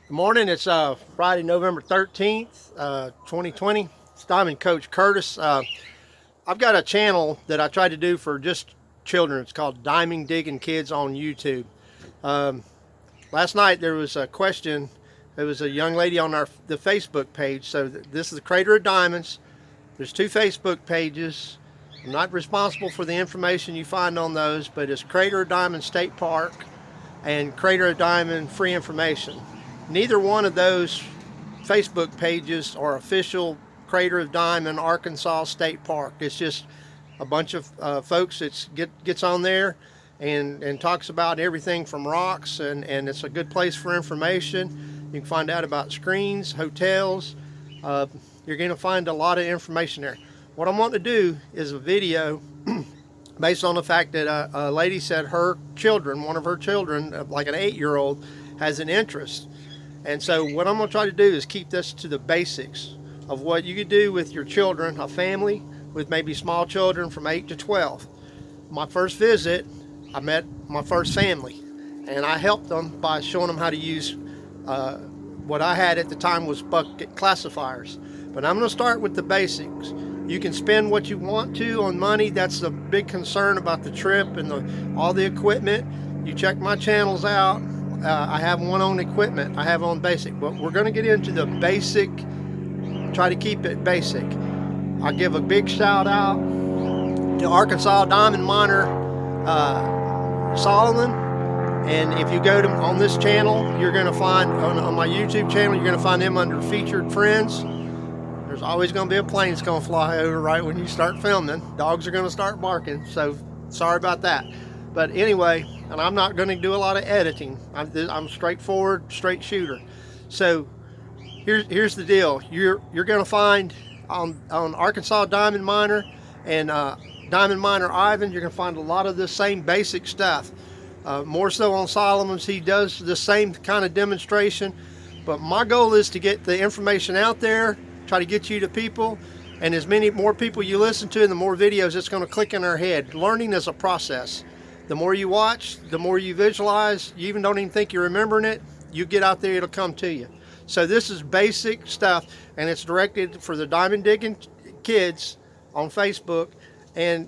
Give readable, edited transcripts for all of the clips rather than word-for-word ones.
Good morning. It's Friday, November 13th, 2020. It's Diamond Coach Curtis. I've got a channel that I try to do for just children. It's called Diamond Digging Kids on YouTube. Um, Last night there was a question. There was a young lady on the Facebook page. So this is the Crater of Diamonds. There's two Facebook pages. I'm not responsible for the information you find on those, but it's Crater of Diamond State Park and Crater of Diamond Free Information. Neither one of those Facebook pages are official Crater of Diamond Arkansas State Park. It's just a bunch of folks that gets on there and talks about everything from rocks, and it's a good place for information. You can find out about screens, hotels. You're going to find a lot of information there. What I'm wanting to do is a video based on the fact that a lady said her children, one of her children, like an 8-year-old, has an interest. And so what I'm going to try to do is keep this to the basics of what you could do with your children, a family with maybe small children from 8 to 12. My first visit, I met my first family, and I helped them by showing them how to use what I had at the time was bucket classifiers. But I'm going to start with the basics. You can spend what you want to on money. That's the big concern about the trip and all the equipment. You check my channels out. I have one on equipment. I have on basic. But we're going to get into the basic. Try to keep it basic. I give a big shout out to Arkansas Diamond Miner Solomon. And if you go to on this channel, you're going to find on my YouTube channel, you're going to find them under featured friends. There's always going to be a plane that's going to fly over right when you start filming. Dogs are going to start barking, so sorry about that. But anyway, and I'm not going to do a lot of editing. I'm straightforward, straight shooter. So here's the deal. You're going to find on Arkansas Diamond Miner and Diamond Miner Ivan, you're going to find a lot of the same basic stuff. More so on Solomon's, he does the same kind of demonstration. But my goal is to get the information out there, try to get you to people, and as many more people you listen to and the more videos it's going to click in our head. Learning is a process. The more you watch, the more you visualize, you even don't even think you're remembering it, you get out there, it'll come to you. So this is basic stuff, and it's directed for the diamond digging kids on Facebook. And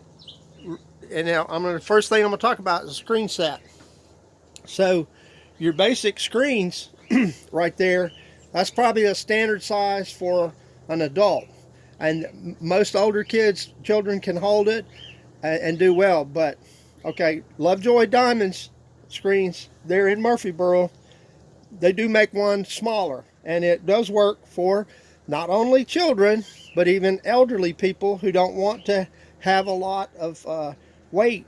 now first thing I'm going to talk about is a screen set. So your basic screens right there, that's probably a standard size for an adult. And most older children can hold it and do well. But okay, Lovejoy Diamonds screens, they're in Murphyboro. They do make one smaller, and it does work for not only children, but even elderly people who don't want to have a lot of weight.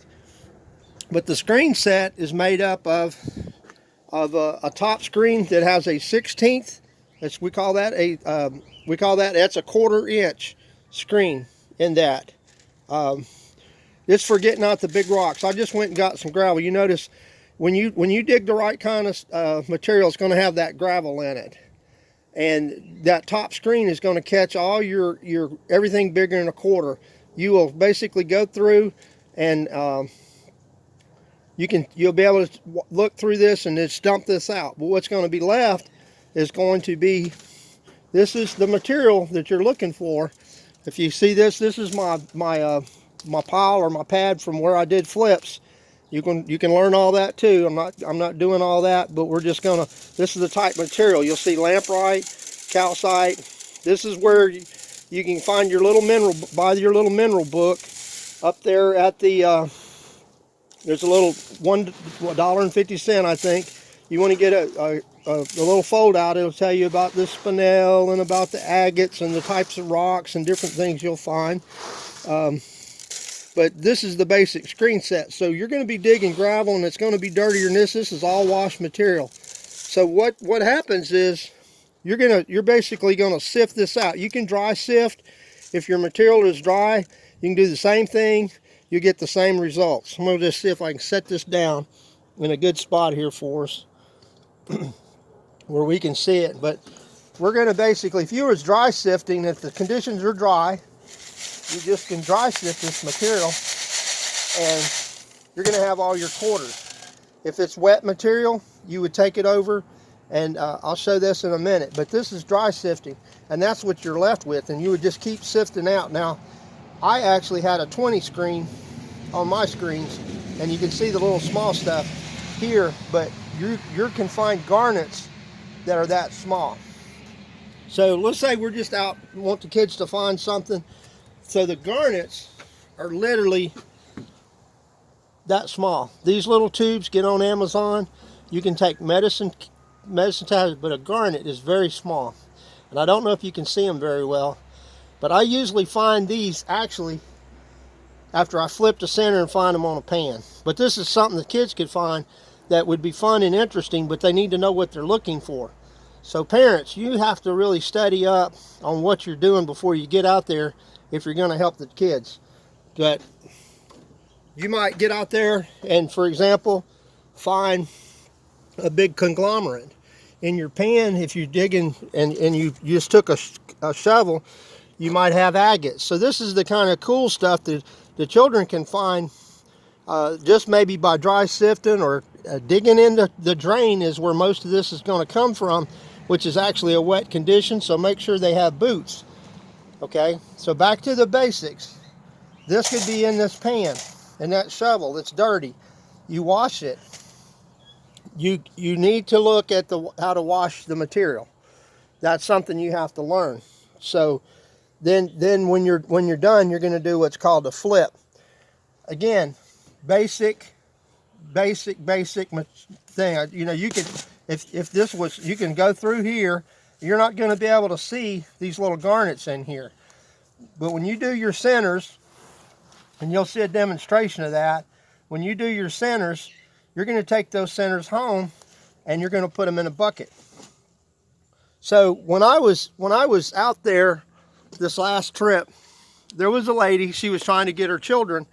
But the screen set is made up of a top screen that has a 1/16. We call that that's a 1/4 inch screen in that. It's for getting out the big rocks. I just went and got some gravel. You notice when you dig the right kind of material, it's going to have that gravel in it, and that top screen is going to catch all your everything bigger than a 1/4. You will basically go through and you'll be able to look through this and just dump this out. But what's going to be left is going to be, this is the material that you're looking for. If you see this is my pile or my pad from where I did flips. You can learn all that too. I'm not doing all that, but we're just gonna, this is the type of material. You'll see lamprite, calcite. This is where you can find your little mineral, buy your little mineral book up there at the there's a little $1.50, I think. You want to get a little fold out. It'll tell you about the spinel and about the agates and the types of rocks and different things you'll find. But this is the basic screen set. So you're going to be digging gravel, and it's going to be dirtier than this. This is all washed material. So what happens is you're basically going to sift this out. You can dry sift. If your material is dry, you can do the same thing. You get the same results. I'm going to just see if I can set this down in a good spot here for us where we can see it. But we're going to basically, if you was dry sifting, if the conditions are dry, you just can dry sift this material and you're going to have all your quarters. If it's wet material, you would take it over And I'll show this in a minute, but this is dry sifting, and that's what you're left with, and you would just keep sifting out. Now, I actually had a 20 screen on my screens, and you can see the little small stuff here, but you can find garnets that are that small. So let's say we're just out, want the kids to find something. So the garnets are literally that small. These little tubes, get on Amazon. You can take medicine tablets, but a garnet is very small. And I don't know if you can see them very well, but I usually find these actually after I flip the center and find them on a pan. But this is something the kids could find that would be fun and interesting, but they need to know what they're looking for. So parents, you have to really study up on what you're doing before you get out there if you're going to help the kids. But you might get out there and, for example, find a big conglomerate. In your pan, if you're digging and you just took a shovel, you might have agates. So this is the kind of cool stuff that the children can find just maybe by dry sifting or digging into the drain is where most of this is going to come from, which is actually a wet condition, so make sure they have boots. Okay, so back to the basics. This could be in this pan, and that shovel, it's dirty. You wash it. You need to look at how to wash the material. That's something you have to learn. So then when you're done, you're going to do what's called a flip. Again, basic thing. You know, you could if this was, you can go through here. You're not going to be able to see these little garnets in here. But when you do your centers, and you'll see a demonstration of that, when you do your centers, you're going to take those centers home and you're going to put them in a bucket. So when I was out there this last trip, there was a lady, she was trying to get her children,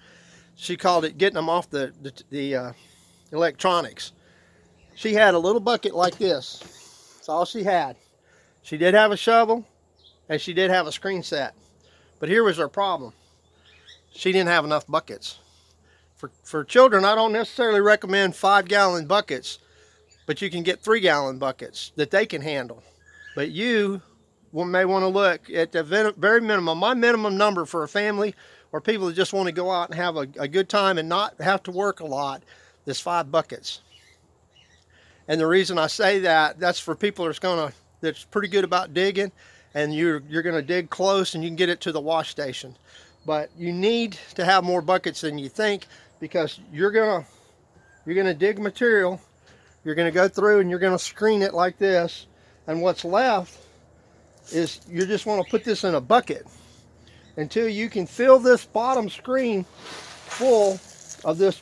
she called it getting them off the electronics. She had a little bucket like this. That's all she had. She did have a shovel and she did have a screen set. But here was her problem. She didn't have enough buckets. For children, I don't necessarily recommend 5-gallon buckets, but you can get 3-gallon buckets that they can handle. But you may want to look at the very minimum. My minimum number for a family or people that just want to go out and have a good time and not have to work a lot is 5 buckets. And the reason I say that, that's for people that's pretty good about digging, and you're going to dig close and you can get it to the wash station. But you need to have more buckets than you think, because you're gonna dig material, you're gonna go through and you're gonna screen it like this, and what's left is you just want to put this in a bucket until you can fill this bottom screen full of this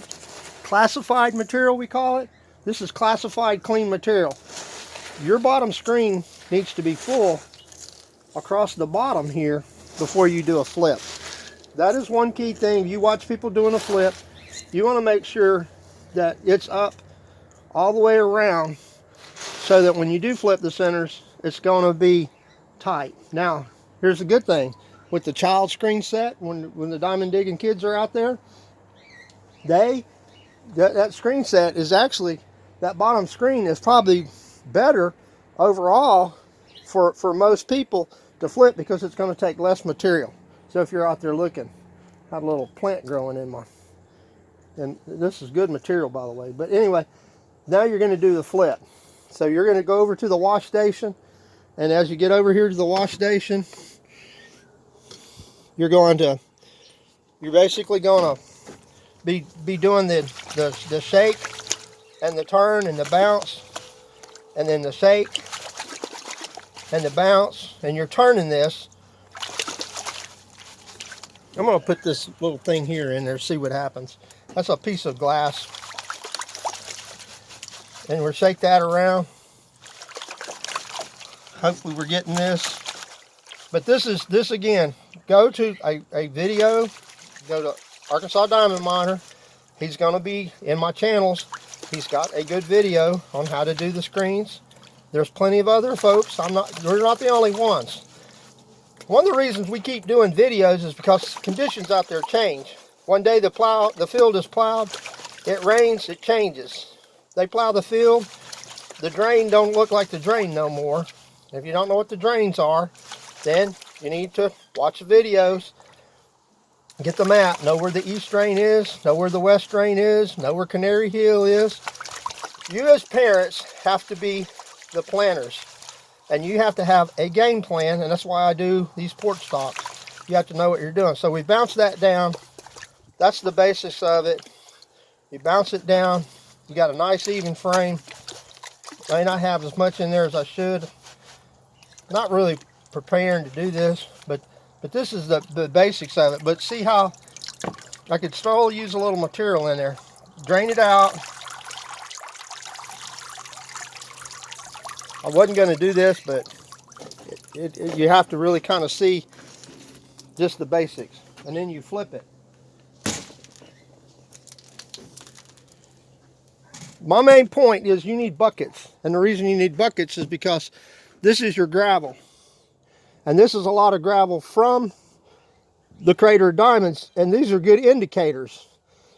classified material, we call it. This is classified clean material. Your bottom screen needs to be full across the bottom here before you do a flip. That is one key thing. You watch people doing a flip, you want to make sure that it's up all the way around so that when you do flip the centers, it's going to be tight. Now, here's the good thing. With the child screen set, when the diamond digging kids are out there, that screen set is actually, that bottom screen is probably better overall for most people to flip, because it's going to take less material. So if you're out there looking, I had a little plant growing in and this is good material, by the way. But anyway, now you're going to do the flip. So you're going to go over to the wash station, and as you get over here to the wash station, you're basically going to be doing the shake and the turn and the bounce, and then the shake and the bounce, and you're turning this. I'm going to put this little thing here in there, see what happens. That's a piece of glass. And we'll shake that around. Hopefully we're getting this. But this again, go to a video, go to Arkansas Diamond Miner. He's going to be in my channels. He's got a good video on how to do the screens. There's plenty of other folks. We're not the only ones. One of the reasons we keep doing videos is because conditions out there change. One day the field is plowed, it rains, it changes. They plow the field, the drain don't look like the drain no more. If you don't know what the drains are, then you need to watch the videos, get the map, know where the east drain is, know where the west drain is, know where Canary Hill is. You as parents have to be the planners, and you have to have a game plan, and that's why I do these porch stalks. You have to know what you're doing. So we bounce that down. That's the basics of it. You bounce it down. You got a nice even frame. I may not have as much in there as I should. Not really preparing to do this, but this is the basics of it. But see how I could still use a little material in there. Drain it out. I wasn't going to do this, but you have to really kind of see just the basics. And then you flip it. My main point is you need buckets. And the reason you need buckets is because this is your gravel. And this is a lot of gravel from the crater of diamonds. And these are good indicators.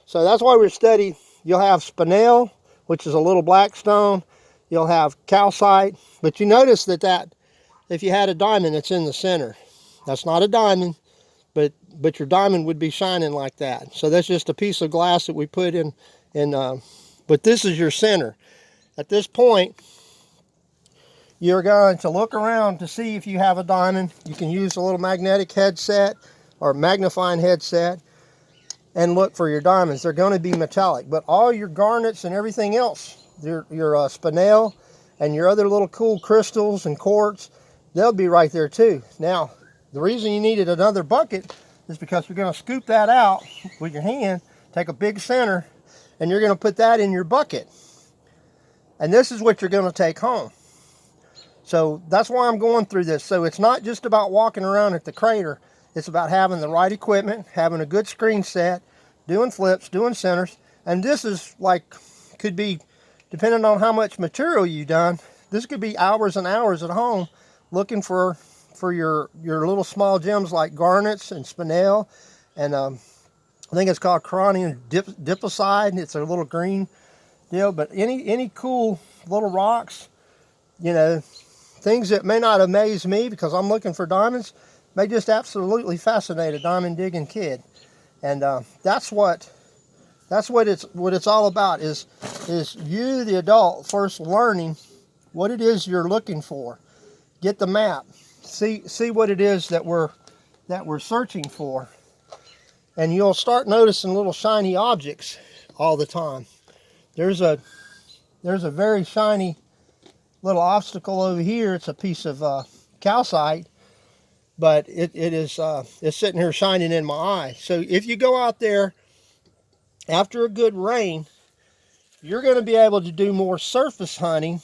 So that's why we're studying. You'll have spinel, which is a little black stone. You'll have calcite. But you notice that if you had a diamond, it's in the center. That's not a diamond, but your diamond would be shining like that. So that's just a piece of glass that we put in but this is your center. At this point, you're going to look around to see if you have a diamond. You can use a little magnetic headset or magnifying headset and look for your diamonds. They're going to be metallic, but all your garnets and everything else, your spinel and your other little cool crystals and quartz, they'll be right there too. Now, the reason you needed another bucket is because you're going to scoop that out with your hand, take a big center, and you're going to put that in your bucket. And this is what you're going to take home. So that's why I'm going through this. So it's not just about walking around at the crater. It's about having the right equipment, having a good screen set, doing flips, doing centers. And this is like, could be, depending on how much material you've done, this could be hours and hours at home looking for your little small gems like garnets and spinel, and I think it's called coronium diposide. It's a little green deal, but any cool little rocks, you know, things that may not amaze me because I'm looking for diamonds, may just absolutely fascinate a diamond digging kid. And that's what it's all about, is you, the adult, first learning what it is you're looking for. Get the map. See what it is that we're searching for. And you'll start noticing little shiny objects all the time. There's a very shiny little obstacle over here. It's a piece of calcite, but it's sitting here shining in my eye. So if you go out there after a good rain, you're going to be able to do more surface hunting,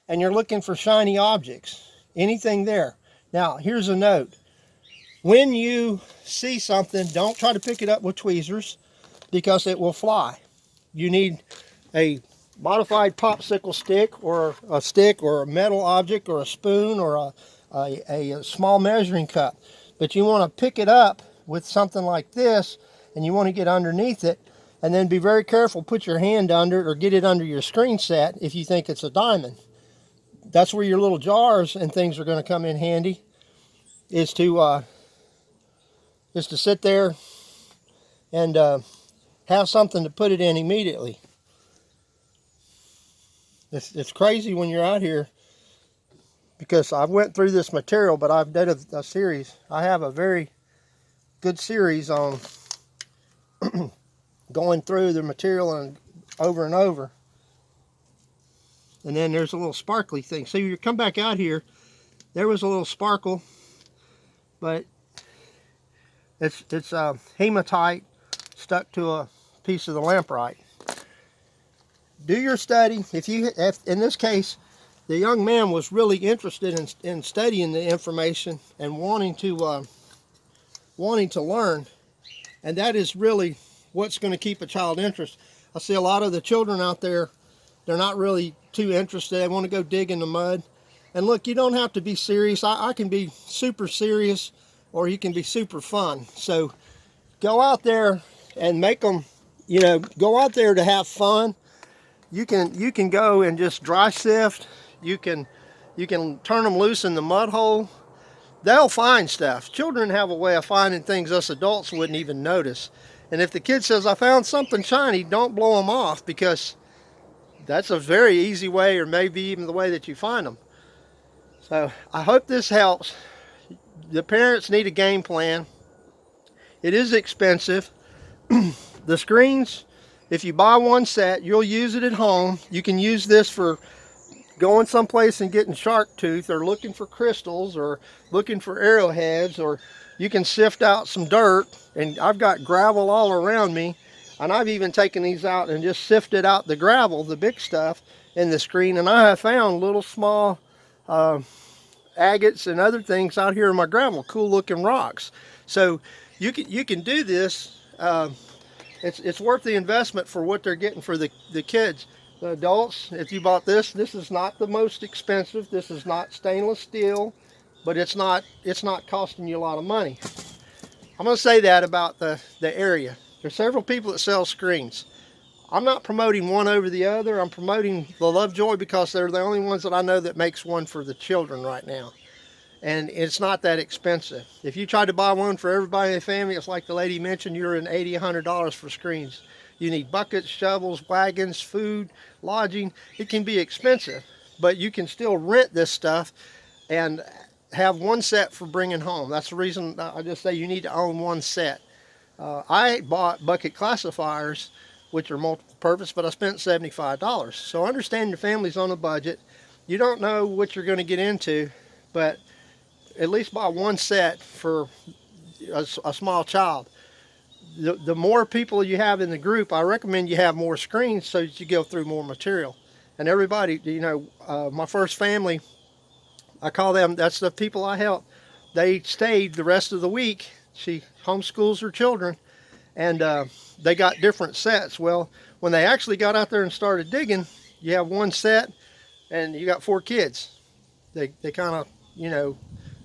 and you're looking for shiny objects, anything there. Now, here's a note. When you see something, don't try to pick it up with tweezers because it will fly. You need a modified popsicle stick or a metal object or a spoon or a small measuring cup. But you want to pick it up with something like this, and you want to get underneath it, and then be very careful. Put your hand under it or get it under your screen set if you think it's a diamond. That's where your little jars and things are going to come in handy, is to sit there and have something to put it in immediately. It's crazy when you're out here, because I went through this material, but I've done a series. I have a very good series on going through the material and over. And then there's a little sparkly thing. So you come back out here, there was a little sparkle, but it's hematite stuck to a piece of the lamprite. Do your study. If in this case, the young man was really interested in studying the information and wanting to learn, and that is really what's going to keep a child interested. I see a lot of the children out there, they're not really too interested. They want to go dig in the mud. And look, you don't have to be serious. I can be super serious, or you can be super fun. So go out there and make them, go out there to have fun. you can go and just dry sift. You can turn them loose in the mud hole. They'll find stuff. Children have a way of finding things us adults wouldn't even notice. And if the kid says, I found something shiny, don't blow them off, because that's a very easy way, or maybe even the way that you find them. So I hope this helps. The parents need a game plan. It is expensive. The screens, if you buy one set, you'll use it at home. You can use this for going someplace and getting shark tooth, or looking for crystals, or looking for arrowheads, or you can sift out some dirt. And I've got gravel all around me, and I've even taken these out and just sifted out the gravel, the big stuff, in the screen. And I have found little small agates and other things out here in my gravel, cool looking rocks. So you can do this. It's worth the investment for what they're getting for the kids. The adults, if you bought this is not the most expensive. This is not stainless steel, but it's not costing you a lot of money. I'm going to say that about the area. There's several people that sell screens. I'm not promoting one over the other. I'm promoting the Lovejoy because they're the only ones that I know that makes one for the children right now. And it's not that expensive. If you tried to buy one for everybody in the family, it's like the lady mentioned, you're in $80, $100 for screens. You need buckets, shovels, wagons, food, lodging. It can be expensive, but you can still rent this stuff and have one set for bringing home. That's the reason I just say you need to own one set. I bought bucket classifiers, which are multiple purpose, but I spent $75. So understand your family's on a budget. You don't know what you're going to get into, but at least buy one set for a small child. The more people you have in the group, I recommend you have more screens so that you go through more material. And everybody, my first family, I call them, that's the people I help. They stayed the rest of the week. She homeschools her children, and they got different sets. Well, when they actually got out there and started digging, you have one set and you got 4 kids. They kind of,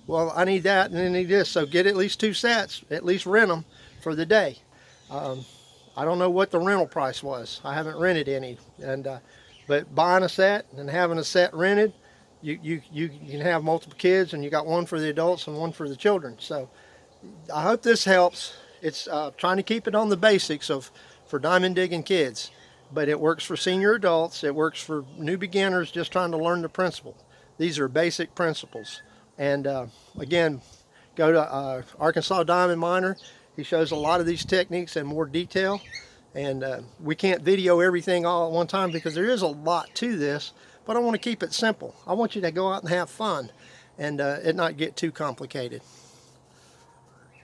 well, I need that and I need this. So get at least 2 sets, at least rent them for the day. I don't know what the rental price was. I haven't rented any. But buying a set and having a set rented, you can have multiple kids, and you got one for the adults and one for the children. So I hope this helps. It's trying to keep it on the basics for diamond digging kids, but it works for senior adults. It works for new beginners just trying to learn the principle. These are basic principles. And again, go to Arkansas Diamond Miner. He shows a lot of these techniques in more detail. And we can't video everything all at one time because there is a lot to this, but I want to keep it simple. I want you to go out and have fun and it not get too complicated.